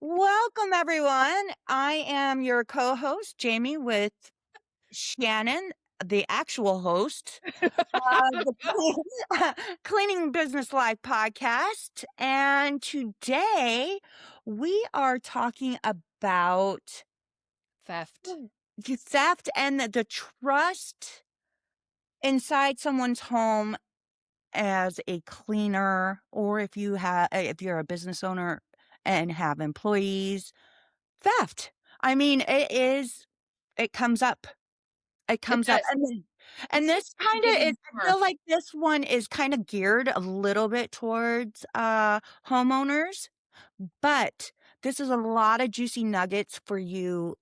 Welcome, everyone. I am your co host, Jamie, with Shannon, the actual host of the Cleaning Business Life podcast. And today we are talking about Theft. the theft and the trust inside someone's home as a cleaner, or if you're a business owner and have employees. Theft. I mean, it comes up. It It comes up, does. It and seems this to be kinda getting is I more. feel like this one is kinda geared a little bit towards, homeowners, but this is a lot of juicy nuggets for you,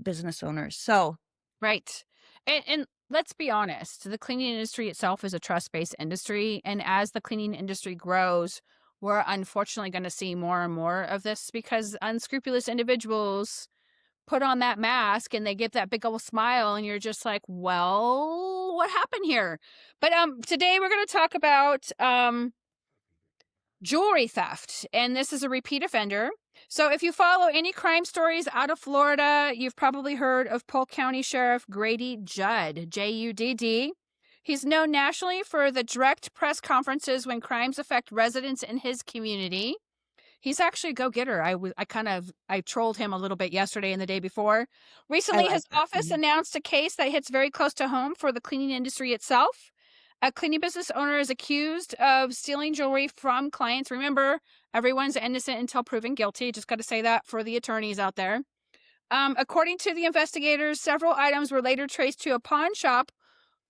business owners. So Right. And let's be honest, the cleaning industry itself is a trust-based industry, and as the cleaning industry grows, we're unfortunately gonna see more and more of this because unscrupulous individuals put on that mask and they give that big old smile and you're just like, "Well, what happened here?" But, today we're gonna talk about, jewelry theft, and this is a repeat offender. So, if you follow any crime stories out of Florida, you've probably heard of Polk County Sheriff Grady Judd, Judd. He's known nationally for the direct press conferences when crimes affect residents in his community. He's actually a go-getter. I trolled him a little bit yesterday and the day before. I Recently, like his that. office Mhm. announced a case that hits very close to home for the cleaning industry itself. A cleaning business owner is accused of stealing jewelry from clients. Remember, everyone's innocent until proven guilty. Just got to say that for the attorneys out there. According to the investigators, several items were later traced to a pawn shop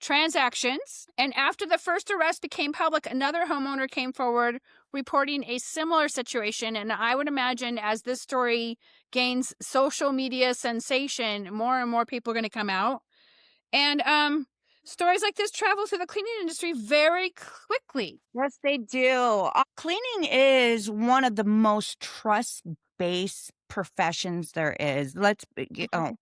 transactions. And after the first arrest became public, another homeowner came forward reporting a similar situation. And I would imagine as this story gains social media sensation, more and more people are going to come out. And stories like this travel through the cleaning industry very quickly. Yes, they do. Cleaning is one of the most trust-based professions there is. Mhm.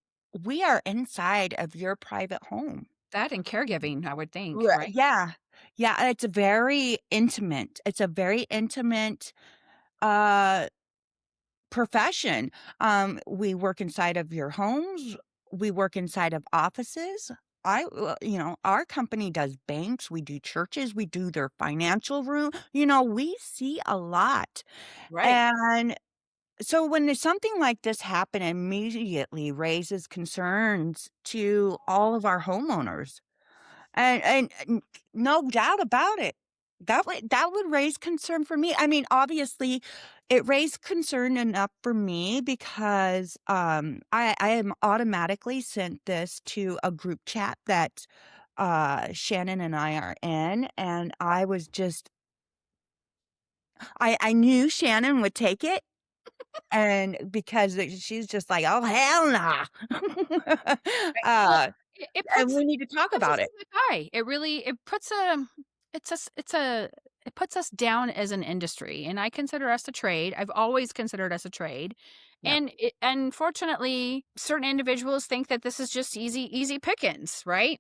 We are inside of your private home. That and caregiving, I would think, right? Yeah. Yeah, it's very intimate. It's a very intimate, uh, profession. We work inside of your homes. We work inside of offices. Our company does banks, we do churches, we do their financial room. We see a lot. Right. And so when there's something like this happen, it immediately raises concerns to all of our homeowners. And no doubt about it. That would raise concern for me. I mean, obviously, it raised concern enough for me because, I am automatically sent this to a group chat that, Shannon and I are in, and I knew Shannon would take it, and because she's just like, "Oh, hell nah." Right. Well, Uh, it and puts we need to talk us about in it. the eye. It really it puts a it puts us down as an industry, and I consider us a trade. I've always considered us a trade, Yeah. and unfortunately, certain individuals think that this is just easy pickings, right?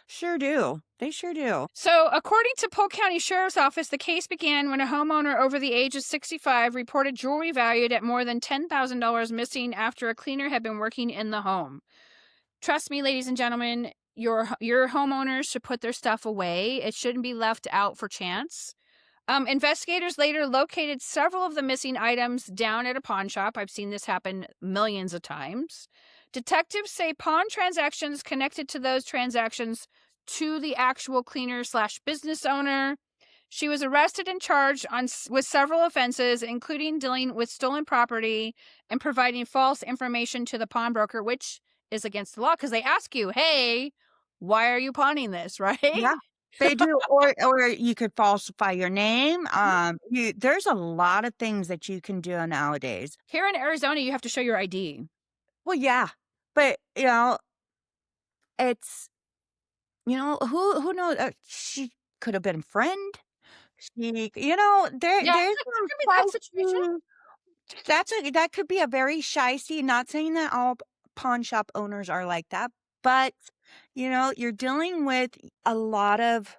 Sure do. They sure do. So, according to Polk County Sheriff's Office, the case began when a homeowner over the age of 65 reported jewelry valued at more than $10,000 missing after a cleaner had been working in the home. Trust me, ladies and gentlemen, your homeowners should put their stuff away. It shouldn't be left out for chance. Investigators later located several of the missing items down at a pawn shop. I've seen this happen millions of times. Detectives say pawn transactions connected to those transactions to the actual cleaner slash business owner. She was arrested and charged with several offenses, including dealing with stolen property and providing false information to the pawnbroker, which is against the law because they ask you, "Hey, why are you pawning this?" Right? Yeah, they do, or you could falsify your name, there's a lot of things that you can do nowadays. Here in Arizona, you have to show your ID. Well, yeah, but, it's who knows, she could have been a friend. Yeah, There's there some could be that situation. feisty that could be a very shysty, not saying that all pawn shop owners are like that, but, you're dealing with a lot of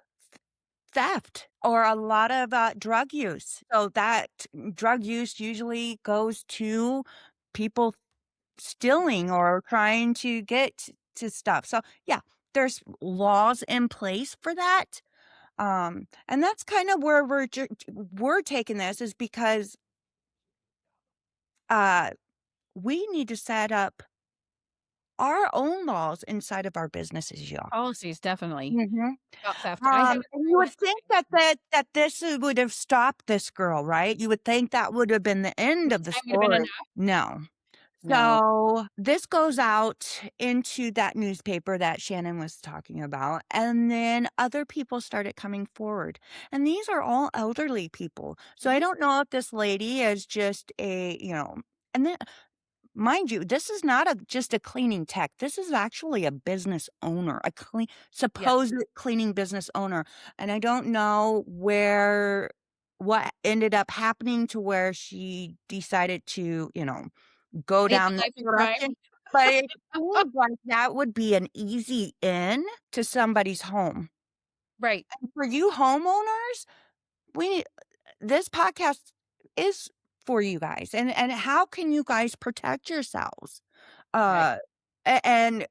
theft or a lot of, drug use. So that drug use usually goes to people stealing or trying to get to stuff. So, yeah, there's laws in place for that. And that's kind of where we're taking this is because, uh, we need to set up our own laws inside of our businesses, y'all. Policies, definitely, Mhm. about theft. I have And you agree would with think you. that this would have stopped this girl, right? You would think that would have been the end of This the time would have been story. enough. No. No. So, this goes out into that newspaper that Shannon was talking about, and then other people started coming forward, and these are all elderly people. So, I Mhm. don't know if this lady is just and then mind you, this is not just a cleaning tech. This is actually a business owner, a Yes. supposed cleaning business owner. And I don't know what ended up happening to where she decided to, go Lead down the this life of direction. crime. But it seems like that would be an easy in to somebody's home. Right, And for you homeowners, we this podcast is for you guys. And how can you guys protect yourselves? right, Uh, and,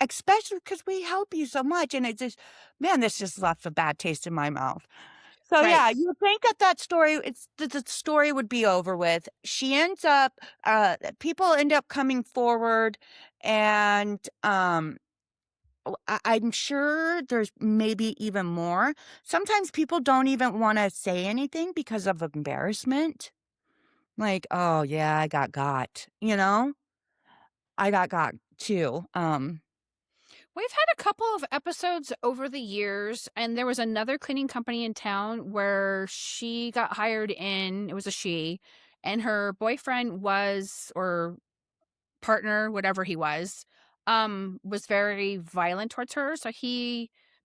especially because we help you so much, and it just man, this just left a bad taste in my mouth. So, right. yeah, you think that that story the story would be over with. She ends up people end up coming forward, and, I'm sure there's maybe even more. Sometimes people don't even wanna say anything because of embarrassment. Like, "Oh, yeah, I got," you know? I got too. We've had a couple of episodes over the years, and there was another cleaning company in town where she got hired in, it was a she, and her boyfriend was or partner, whatever he was very violent towards her. So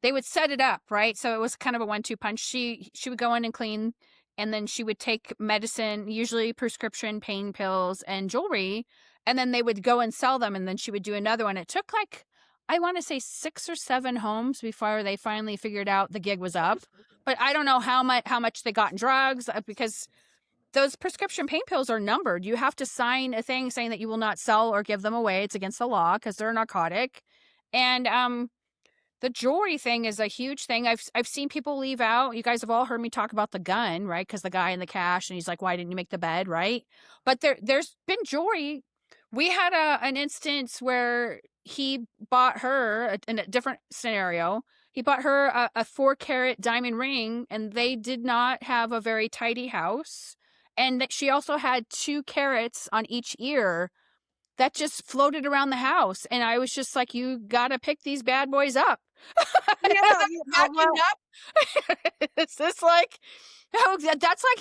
they would set it up, right? So it was kind of a 1-2 punch. She would go in and clean, and then she would take medicine, usually prescription pain pills and jewelry, and then they would go and sell them, and then she would do another one. It took like I want to say 6 or 7 homes before they finally figured out the gig was up. But I don't know how much they got in drugs because those prescription pain pills are numbered. You have to sign a thing saying that you will not sell or give them away. It's against the law because they're a narcotic. And the jewelry thing is a huge thing. I've seen people leave out. You guys have all heard me talk about the gun, right? Because the guy in the cash and he's like, "Why didn't you make the bed?" Right? But there's been jewelry. We had an instance where he bought her in a different scenario. He bought her a 4 carat diamond ring, and they did not have a very tidy house. And that she also had 2 carats on each ear that just floated around the house. And I was just like, you got to pick these bad boys up. Yeah, you know Packing what? up. It's just like, oh, that's like,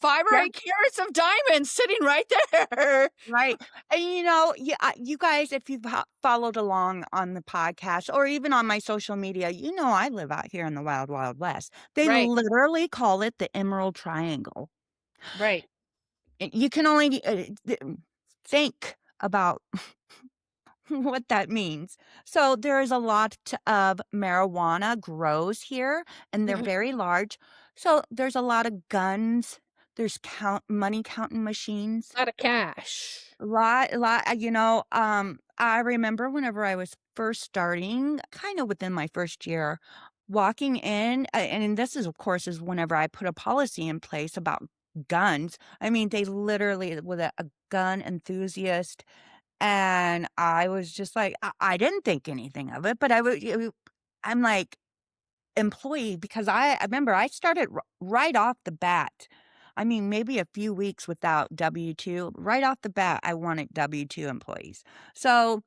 5 or Yeah, 8 carats of diamonds sitting right there. right. And, you guys, if you've followed along on the podcast or even on my social media, I live out here in the wild, wild west. They Right, literally call it the Emerald Triangle. right. You can only think about what that means. So there is a lot of marijuana grows here, and they're Mhm. very large. So there's a lot of guns. There's money counting machines. Lot of cash. I remember whenever I was first starting, kind of within my first year, walking in, and this is, of course, is whenever I put a policy in place about guns. I mean, they literally with a gun enthusiast, and I was just like, I didn't think anything of it, but I'm like employee because I remember I started right off the bat. I mean, maybe a few weeks without W-2. Right off the bat, I wanted W-2 employees. So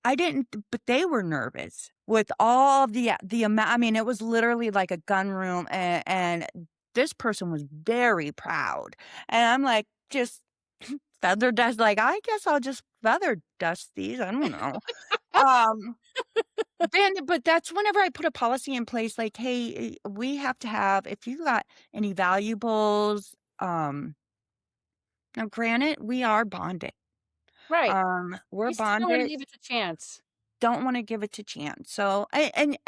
I didn't, but they were nervous with all the amount. I mean, it was literally like a gun room, and this person was very proud, and I'm like, just feather dust. Like, I guess I'll just feather dust these. I don't know. Um, but that's whenever I put a policy in place, like, "Hey, we have to have if you got any valuables," now granted, we are bonded. Right. We're You still don't wanna bonded, leave it to chance. don't wanna give it to chance. So, and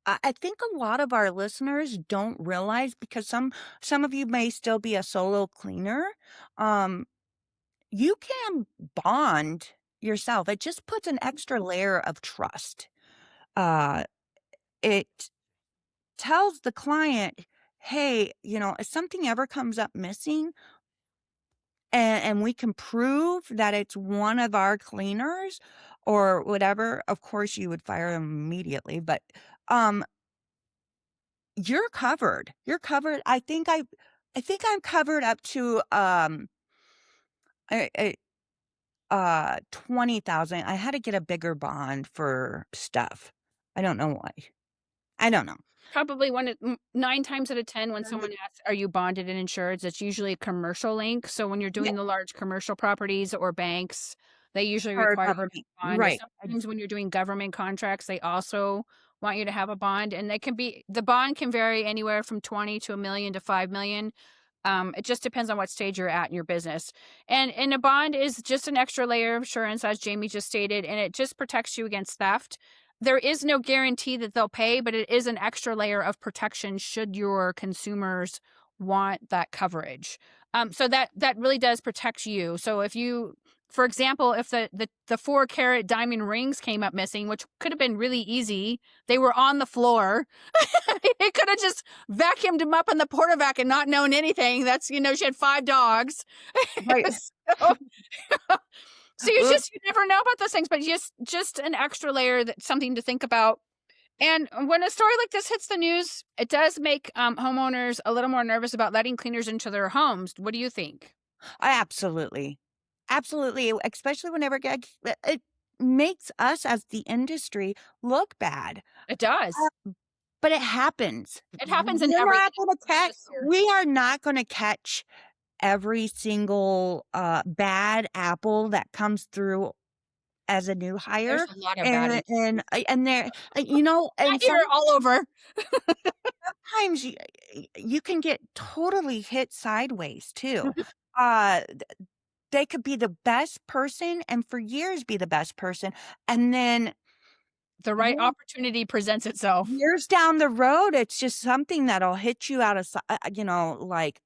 I think a lot of our listeners don't realize because some of you may still be a solo cleaner. Um, you can bond yourself. It just puts an extra layer of trust. Uh, it tells the client, "Hey, if something ever comes up missing and we can prove that it's one of our cleaners or whatever," of course, you would fire them immediately, but, um, you're covered. You're covered. I think I'm covered up to, a 20,000. I had to get a bigger bond for stuff. I don't know why. I don't know. Probably 9 times out of 10 when someone asks, "Are you bonded and insured?" It's usually a commercial link, so when you're Yeah, doing the large commercial properties or banks, they usually or require you to government. have a bond. Right. Sometimes when you're doing government contracts, they also want you to have a bond, and they can be the bond can vary anywhere from 20 to 1,000,000 to 5,000,000. It just depends on what stage you're at in your business. And a bond is just an extra layer of insurance, as Jamie just stated, and it just protects you against theft. There is no guarantee that they'll pay, but it is an extra layer of protection should your consumers want that coverage. So that really does protect you. So if you, for example, if the 4 carat diamond rings came up missing, which could have been really easy, they were on the floor. It could have just vacuumed them up in the porta-vac and not known anything. That's, she had 5 dogs. Right. So so Oops. you never know about those things, but just an extra layer that something to think about. And when a story like this hits the news, it does make homeowners a little more nervous about letting cleaners into their homes. What do you think? I absolutely. Absolutely, especially whenever it makes us as the industry look bad. It does. But it happens. It happens in everything, not just here. We are not gonna catch every single, bad apple that comes through as a new There's hire, a lot of bad and there I and hear it all over. sometimes you can get totally hit sideways too. Uh, th they could be the best person and for years be the best person, and then The right opportunity presents itself. years down the road, it's just something that'll hit you out of like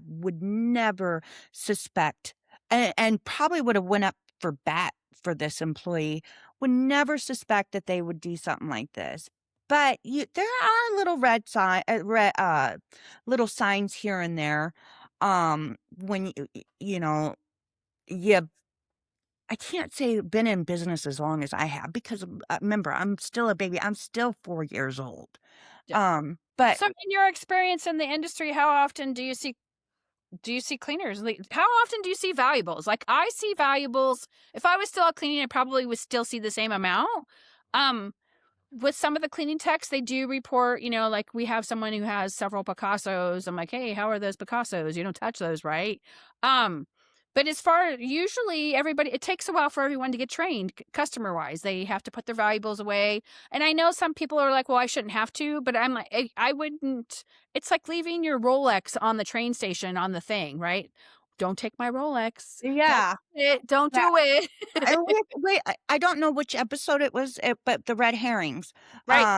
would never suspect and probably would have went up for bat for this employee, would never suspect that they would do something like this. But there are little little signs here and there, when you I can't say been in business as long as I have because, remember, I'm still a baby. I'm still 4 years old. Yeah. But So in your experience in the industry, how often do you see cleaners? Like, how often do you see valuables? Like, I see valuables. If I was still out cleaning, I probably would still see the same amount. Um, with some of the cleaning techs, they do report, like we have someone who has several Picassos. I'm like, hey, how are those Picassos? You don't touch those, right? Um, but as far usually everybody, it takes a while for everyone to get trained customer wise. They have to put their valuables away. And I know some people are like, well, I shouldn't have to, but I'm like, I wouldn't. It's like leaving your Rolex on the train station on the thing, right? Don't take my Rolex. Don't yeah, do it. Don't yeah. do it. I don't know which episode it was, but the red herrings. Right.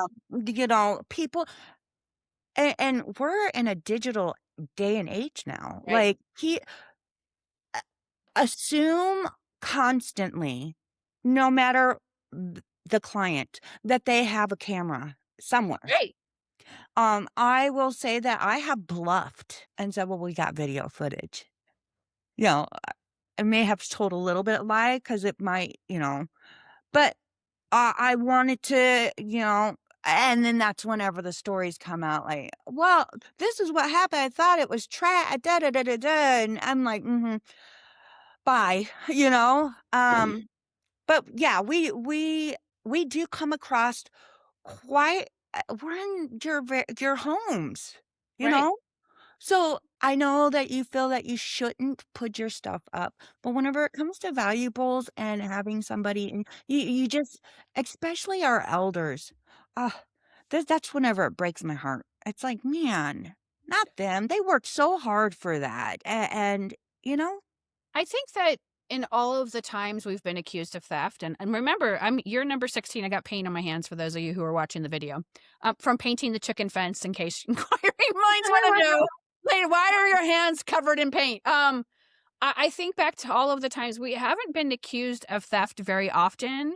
People and we're in a digital day and age now. Right. Like, he assume constantly, no matter the client, that they have a camera somewhere. Right. I will say that I have bluffed and said, "Well, we got video footage." You know, I may have told a little bit lie because it might, but I wanted to, and then that's whenever the stories come out like, "Well, this is what happened. I thought it was da da da da da," and I'm like, "Mhm, bye," you know? But yeah, we do come across quite we're in your homes, you Right. know? So, I know that you feel that you shouldn't put your stuff up, but whenever it comes to valuables and having somebody and you just especially our elders, ah, that's whenever it breaks my heart. It's like, "Man, not them. They worked so hard for that." And, you know? I think that In all of the times we've been accused of theft, and remember, you're number 16. I got paint on my hands for those of you who are watching the video, from painting the chicken fence. In case inquiring minds want to know, like, why are your hands covered in paint? I think back to all of the times we haven't been accused of theft very often,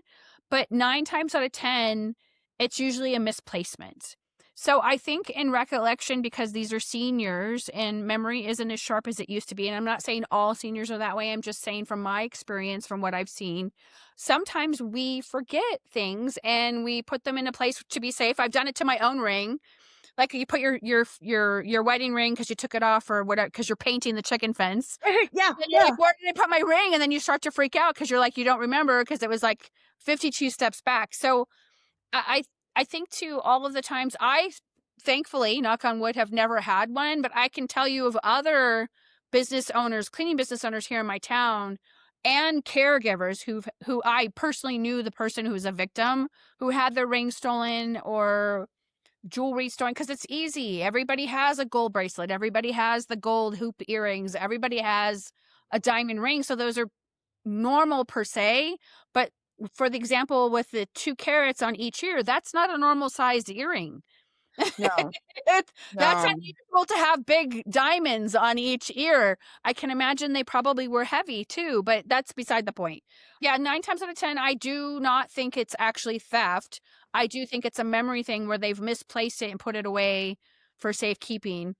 but 9 times out of 10, it's usually a misplacement. So I think in recollection, because these are seniors and memory isn't as sharp as it used to be, and I'm not saying all seniors are that way, I'm just saying from my experience, from what I've seen, sometimes we forget things and we put them in a place to be safe. I've done it to my own ring. Like, you put your wedding ring because you took it off or whatever because 'cause you're painting the chicken fence. Yeah, And you're yeah, like, "Where did I put my ring?" And then you start to freak out because 'cause you're like, you don't remember because it was, like, 52 steps back. So, I I think too, all of the times thankfully, knock on wood, have never had one, but I can tell you of other business owners, cleaning business owners here in my town, and caregivers who I personally knew the person who was a victim, who had their ring stolen or jewelry stolen because it's easy. Everybody has a gold bracelet. Everybody has the gold hoop earrings. Everybody has a diamond ring. So those are normal per se. But for the example with the 2 carats on each ear, that's not a normal sized earring. no, That's no, unusual to have big diamonds on each ear. I can imagine they probably were heavy too, but that's beside the point. Yeah, 9 times out of 10, I do not think it's actually theft. I do think it's a memory thing where they've misplaced it and put it away for safekeeping.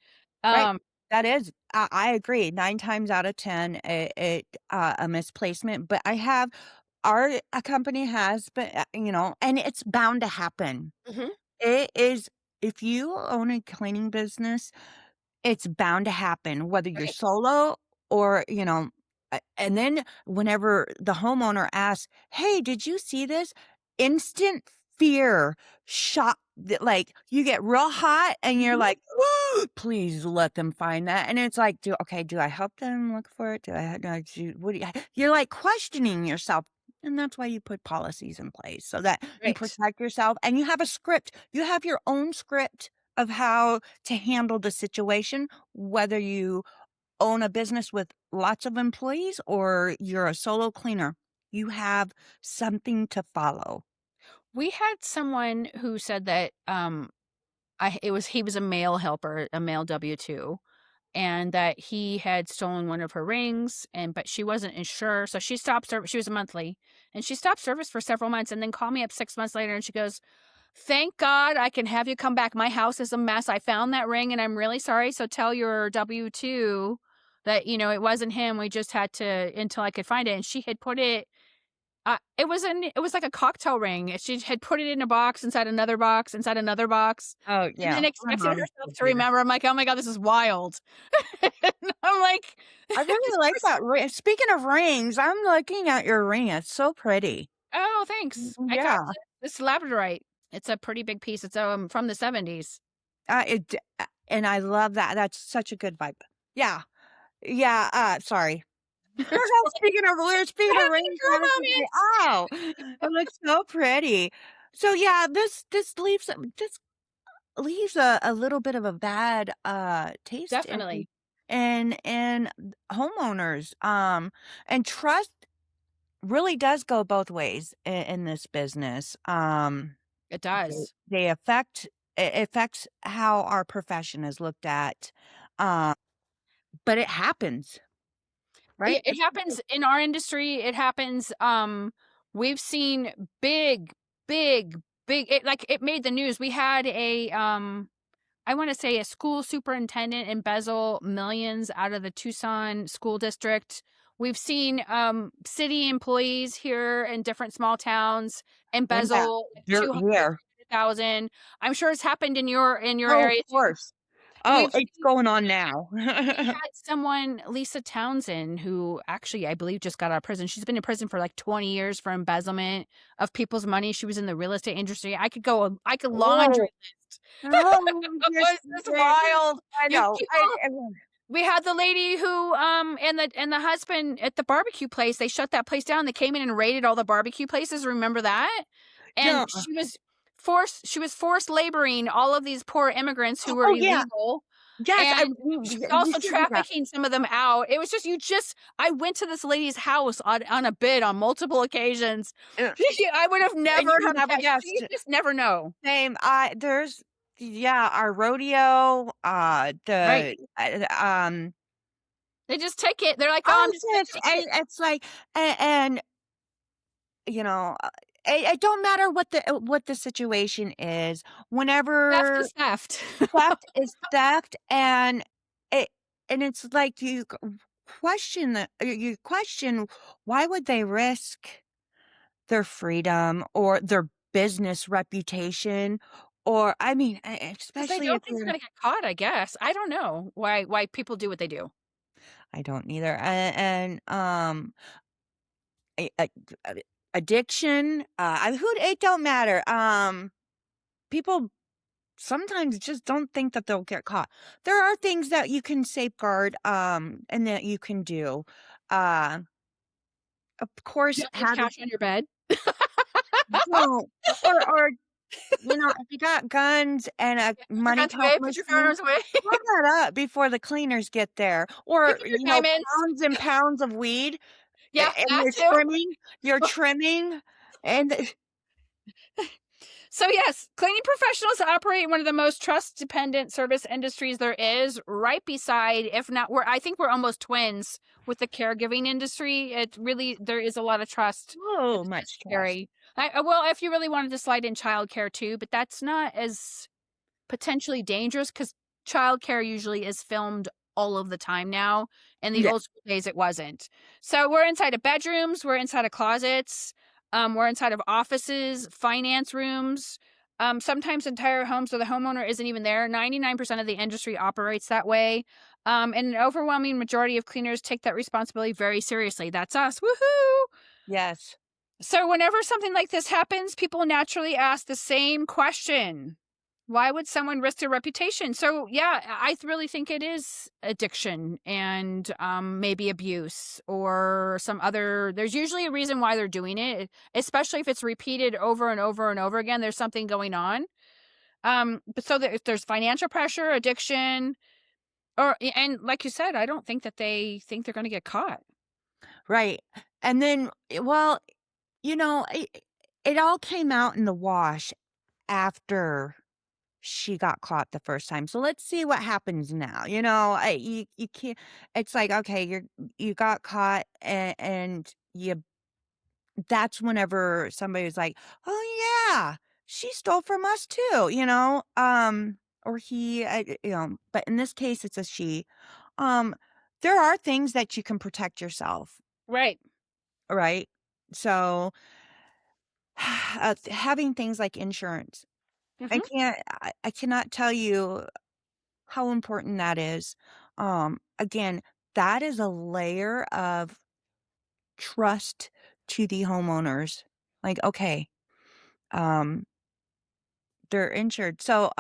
right. Um, That is, I agree. 9 times out of 10, a misplacement. But I have our a company has, but and it's bound to happen. mhm, It is if you own a cleaning business, it's bound to happen, whether you're right, solo or, and then whenever the homeowner asks, "Hey, did you see this?" Instant fear, shock, like, you get real hot and you're mhm, like, "Please let them find that." And it's like, do I help them look for it? Do I do what do you're, like, questioning yourself. And that's why you put policies in place so that you right. protect yourself and you have a script. You have your own script of how to handle the situation, whether you own a business with lots of employees or you're a solo cleaner. You have something to follow. We had someone who said that he was a male helper, a male W-2, and that he had stolen one of her rings, and but she wasn't insured, so she stopped service. She was a monthly, and she stopped service for several months and then called me up 6 months later and she goes, "Thank God I can have you come back. My house is a mess. I found that ring and I'm really sorry. So tell your W-2 that, it wasn't him. We just had to until I could find it." And she had put it it was like a cocktail ring. She had put it in a box, inside another box, inside another box, Oh, and then yeah. My expected mom herself would to do that. remember. I'm like, "Oh my god, this is wild." And I'm like, I "This really like person." that ring. Speaking of rings, I'm looking at your ring. It's so pretty. "Oh, thanks. I got Yeah. this labradorite." It's a pretty big piece. It's, from the '70s. And I love that. That's such a good vibe. Yeah. Yeah. Sorry. It's like, Speaking "We're of having rings, a girl I was gonna say, moment." oh, it looks so pretty. So yeah, this leaves a little bit of a bad taste Definitely. in homeowners. And trust really does go both ways in this business. It They, does. they affect it affects how our profession is looked at. Um, but it happens, right? It happens in our industry, it happens, we've seen big, big, it made the news. We had I wanna say a school superintendent embezzle millions out of the Tucson school district. We've seen, city employees here in different small towns Yeah, embezzle you're 200, here. 300,000. I'm sure it's happened in your Oh, of area too. course. Oh, We've it's going on now. we had someone, Lisa Townsend, who actually I believe just got out of prison. She's been in prison for like 20 years for embezzlement of people's money. She was in the real estate industry. I could laundry Oh, list. oh, just It's just wild. I You know. people We had the lady who, and the husband at the barbecue place, they shut that place down. They came in and raided all the barbecue places. Remember that? And no. she was forced laboring all of these poor immigrants who were Oh, yeah. illegal. Yes, And she was you also should do that. trafficking some of them out. It was just I went to this lady's house on a bid on multiple occasions. Uh, I would have and never you would have never guessed. guessed. You just never know. Same, there's yeah, our rodeo, Right. They just take it. They're like, "Oh, I'm oh, just gonna just take it." it's like and, you know, it don't matter what the situation is, Theft whenever is theft. theft is theft, it it's like you question you question why would they risk their freedom or their business reputation, or I mean, Because they especially if don't think they're you're gonna get caught, I guess. I don't know why people do what they do. I don't either, a addiction, who it don't matter, people sometimes just don't think that they'll get caught. There are things that you can safeguard, and that you can do, uh, of course, Don't leave having cash on your bed. don't or if you got guns and a Yeah, put your money guns count away, put your machine, firearms away. plug that up before the cleaners get there, Pick or, up your diamonds. pounds and pounds of weed, Yeah, and that too. you're trimming, and So yes, cleaning professionals operate in one of the most trust dependent service industries there is, right beside, if not, I think we're almost twins with the caregiving industry. It really, there is a lot of trust. so It's much just trust. scary. Well, if you really wanted to slide in childcare too, but that's not as potentially dangerous because childcare usually is filmed all of the time now. In the Yeah, old school days, it wasn't. So we're inside of bedrooms, we're inside of closets, we're inside of offices, finance rooms, sometimes entire homes where the homeowner isn't even there. 99% of the industry operates that way. And an overwhelming majority of cleaners take that responsibility very seriously. That's us. Woohoo! yes. So, whenever something like this happens, people naturally ask the same question. Why would someone risk their reputation? So, yeah, I really think it is addiction and maybe abuse or some other. There's usually a reason why they're doing it, especially if it's repeated over and over and over again. There's something going on. But so if there's financial pressure, addiction, and like you said, I don't think that they think they're going to get caught. Right, and then, well, it all came out in the wash after she got caught the first time, so let's see what happens now, you can't it's like, okay, you got caught and you that's whenever somebody's like, "Oh, yeah, she stole from us too," or he, but in this case, it's a she. Um, there are things that you can protect yourself, Right. right? So, having things like insurance, Hmm. I cannot tell you how important that is. Again, that is a layer of trust to the homeowners. Like, okay, um, they're insured. So,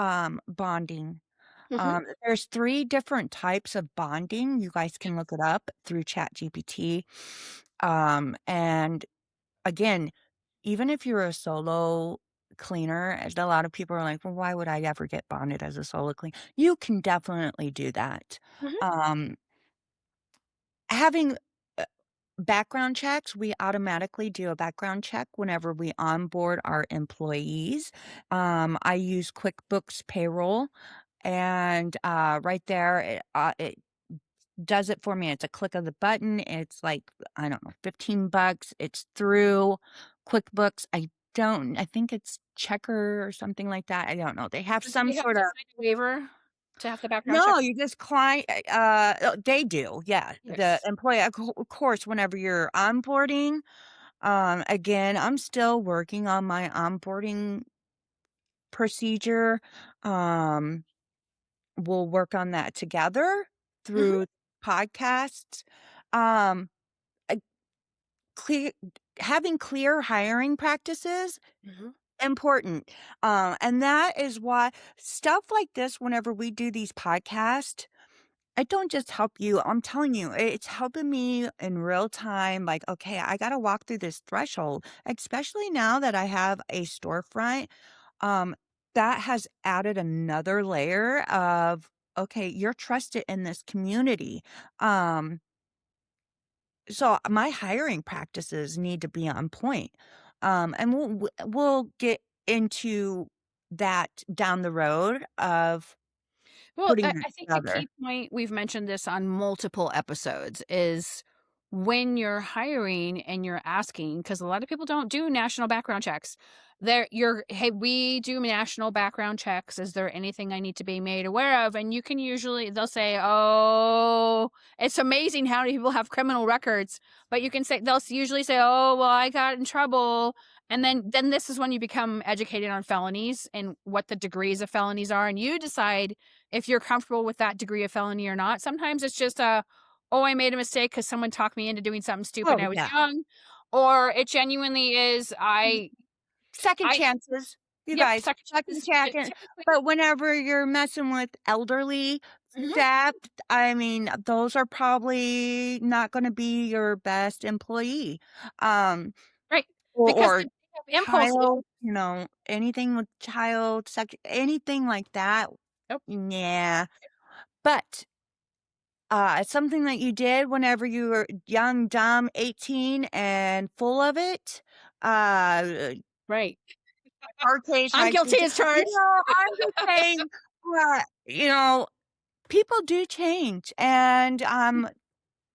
bonding. Hmm. There's 3 different types of bonding. You guys can look it up through ChatGPT. And again, even if you're a solo cleaner, as a lot of people are like, "Well, why would I ever get bonded as a solo cleaner?" You can definitely do that. Hmm. Um, having, uh, background checks, we automatically do a background check whenever we onboard our employees. I use QuickBooks Payroll, and, right there, it does it for me. It's a click of the button. It's like, I don't know, $15. It's through QuickBooks. I think it's Checker or something like that. I don't know. They have Do some we have sort to of sign a waiver to have the background check? no, you just they do. Yeah. The Yes. employee, of course, whenever you're onboarding, again, I'm still working on my onboarding procedure. Um, we'll work on that together Mhm, through podcasts. Um, Clear having clear hiring practices, mhm. important, and that is why stuff like this, whenever we do these podcasts, it don't just help you, I'm telling you, it's helping me in real time, like, "Okay, I gotta walk through this threshold," especially now that I have a storefront, um, that has added another layer of okay, you're trusted in this community. Um, so my hiring practices need to be on point. And we'll get into that down the road of Well, putting I that I think the together. key point, we've mentioned this on multiple episodes, is when you're hiring and you're asking, because a lot of people don't do national background checks. Hey, we do national background checks. Is there anything I need to be made aware of? And you can usually, they'll say, oh, it's amazing how many people have criminal records. But you can say, usually say, oh, well, I got in trouble. And then this is when you become educated on felonies and what the degrees of felonies are. And you decide if you're comfortable with that degree of felony or not. Sometimes it's just oh, I made a mistake because someone talked me into doing something stupid Oh, when I was yeah. young. Or it genuinely is, Second I, chances, you yep, guys, second second chances. chance. Typically, But whenever you're messing with elderly mhm, staff, I mean, those are probably not gonna be your best employee. Um, right. or Because or they have impulses. child, anything with child anything like that, Nope, yeah. But, something that you did whenever you were young, dumb, 18, and full of it, uh right. our case, I'm high school guilty ch as charged. I'm just saying, people do change, and,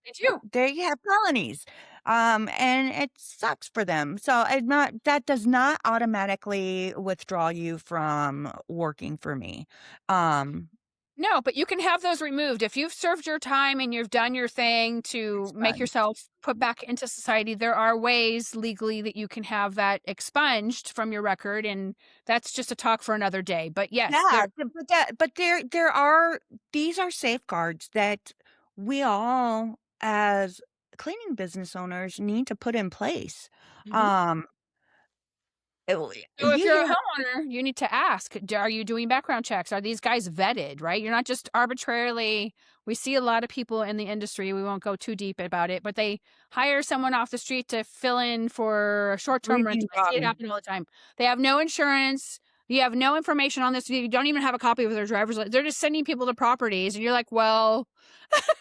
They do. they have felonies, and it sucks for them. So, I'm not that does not automatically withdraw you from working for me. Um, No, but you can have those removed. If you've served your time and you've done your thing to make expunged. yourself put back into society, there are ways legally that you can have that expunged from your record, and that's just a talk for another day. But yes, Yeah, there. but there are these are safeguards that we all, as cleaning business owners, need to put in place. Mhm. Um, So if you you're a hear homeowner, you need to ask, are you doing background checks? Are these guys vetted, right? You're not just arbitrarily. We see a lot of people in the industry, we won't go too deep about it, but they hire someone off the street to fill in for a short-term rental. reading I see it wrong. happen all the time. They have no insurance. You have no information on this. You don't even have a copy of their driver's license. They're just sending people to properties, and you're like, well,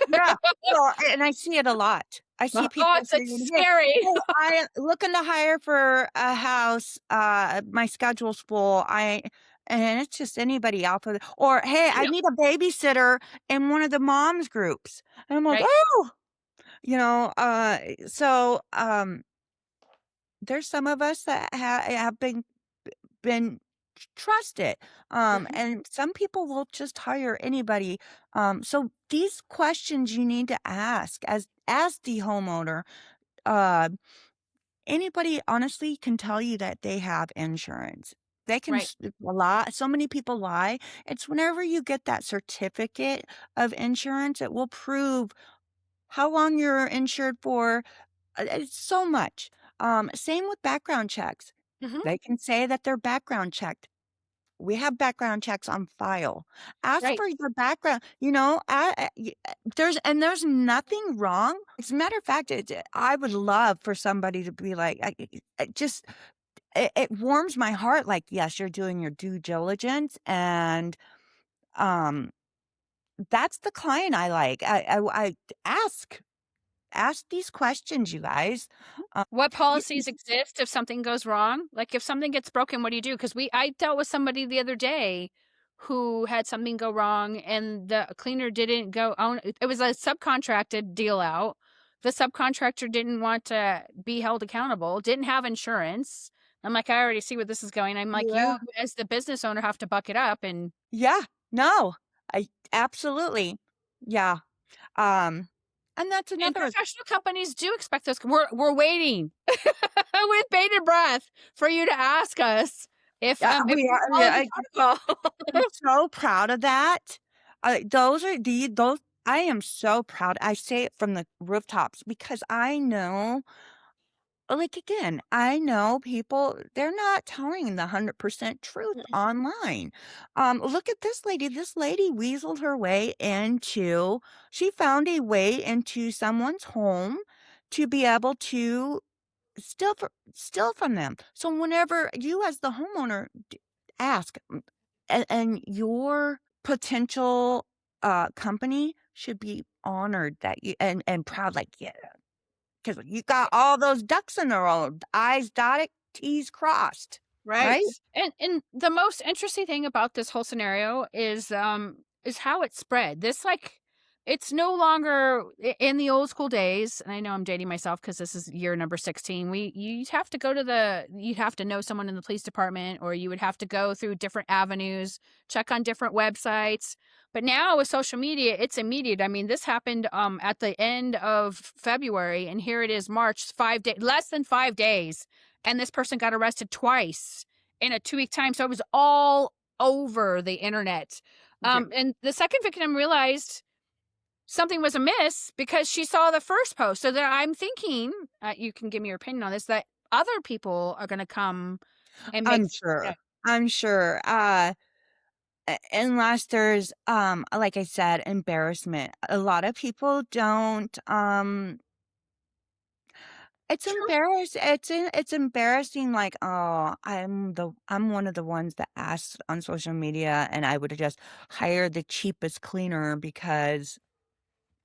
Yeah, well, and I see it a lot. I see oh, people it's saying, "Hey, scary. hey, I looking to hire for a house, my schedule's full, I" and it's just anybody out there or, "Hey, I I know, need a babysitter in one of the moms groups." And I'm like, right? "Oh!" So, there's some of us that have been trusted, Mhm. and some people will just hire anybody. So these questions you need to ask as the homeowner. Uh, Anybody honestly can tell you that they have insurance. They can Right. lie. So many people lie. It's whenever you get that certificate of insurance, it will prove how long you're insured for. It's so much. Same with background checks. Mhm. They can say that they're background checked. We have background checks on file. Ask Right. for your background, there's nothing wrong. As a matter of fact, I would love for somebody to be like, it warms my heart, like, yes, you're doing your due diligence, and, um, that's the client I like. I ask these questions, you guys. What You policies exist if something goes wrong? Like, if something gets broken, what do you do? Because I dealt with somebody the other day who had something go wrong, and the cleaner didn't go own it was a subcontracted deal out. The subcontractor didn't want to be held accountable, didn't have insurance. I'm like, "I already see where this is going." I'm like, yeah. "You, as the business owner, have to buck it up." And Yeah, no, I absolutely. Yeah, um, and that's another professional companies do expect us. We're waiting with bated breath for you to ask us if we we are follow yeah, the protocol. I'm so proud of that. Those I am so proud. I say it from the rooftops because I know, like, again, I know people, they're not telling the 100% truth online. Look at this lady. This lady weaseled her way into she found a way into someone's home to be able to steal from them. So whenever you as the homeowner ask, and your potential. company should be honored that you and proud, like, yeah, because you got all those ducks in a row, I's dotted, T's crossed, Right. right? And the most interesting thing about this whole scenario is how it spread. This like it's no longer in the old school days, and I know I'm dating myself because this is year number 16. You'd have to go to you'd have to know someone in the police department, or you would have to go through different avenues, check on different websites. But now with social media, it's immediate. I mean, this happened at the end of February, and here it is March, 5 days, less than 5 days, and this person got arrested twice in a 2-week time. So it was all over the internet. Yeah. And the second victim realized something was amiss because she saw the first post. So that I'm thinking, you can give me your opinion on this, that other people are going to come and make. I'm sure. I'm sure. Unless there's, like I said, embarrassment. A lot of people don't, True. it's embarrassing, like, "Oh, I'm one of the ones that asked on social media, and I would just hire the cheapest cleaner because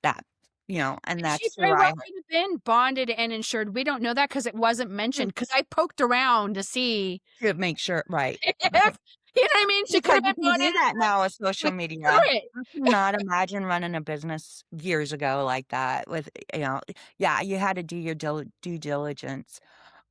that" and And she that's who very I well could have been bonded and insured. We don't know that because it wasn't mentioned. Because I poked around to see to make sure right, if, right. you know what I mean? She could Because have you been can bonded do and that now with we social can media. cure it. I cannot imagine running a business years ago like that with, yeah, you had to do your due diligence.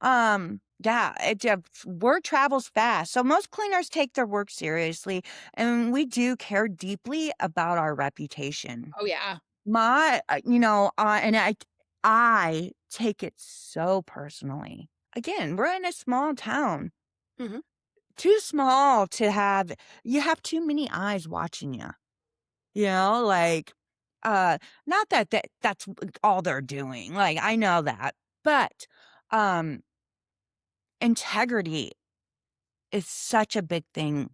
Yeah, it just word travels fast. So most cleaners take their work seriously, and we do care deeply about our reputation. Oh, yeah. And I take it so personally. Again, we're in a small town. Mhm. Too small to have you have too many eyes watching you. Like, uh, not that's all they're doing. Like, I know that. But um integrity is such a big thing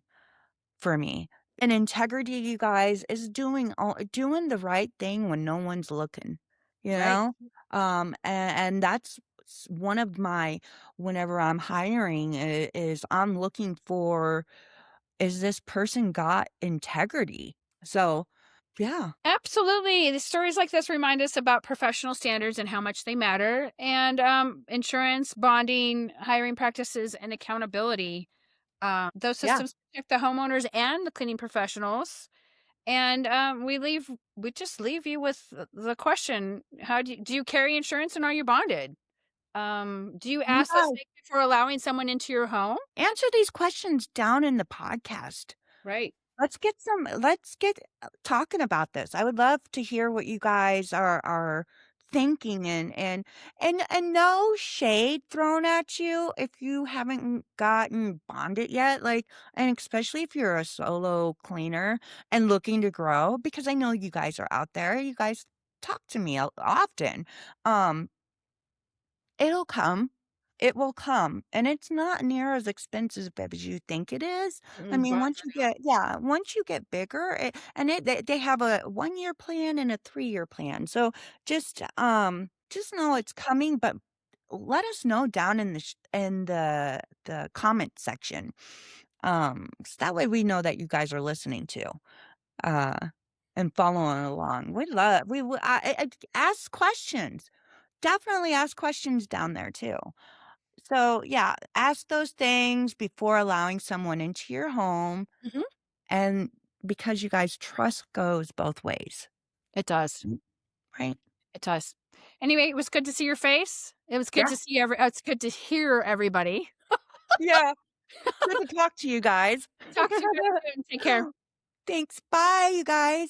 for me. And integrity, you guys, is doing the right thing when no one's looking, you Right. know? And that's one of my whenever I'm hiring is I'm looking for is this person got integrity? So, yeah. Absolutely. The stories like this remind us about professional standards and how much they matter, and insurance, bonding, hiring practices, and accountability. Those Yeah. systems protect the homeowners and the cleaning professionals. And we just leave you with the question: How do you carry insurance, and are you bonded? Do you ask those Yeah. things before allowing someone into your home? Answer these questions down in the podcast. Right. Let's get talking about this. I would love to hear what you guys are thinking and no shade thrown at you if you haven't gotten bonded yet, like and especially if you're a solo cleaner and looking to grow because I know you guys are out there. You guys talk to me often. Um It'll come. It will come, and it's not near as expensive as you think it is. I mean, But once you get bigger, they have a one-year plan and a three-year plan. So just know it's coming, but let us know down in the comment section. So that way we know that you guys are listening to, uh, and following along. We ask questions. Definitely ask questions down there too. So, yeah, ask those things before allowing someone into your home, Mhm. and because you guys trust goes both ways, It does. right? It does. Anyway, it was good to see your face. It was good Yeah. to see it's good to hear everybody. Yeah. Good to talk to you guys. Talk to you guys soon. Take care. Thanks. Bye, you guys.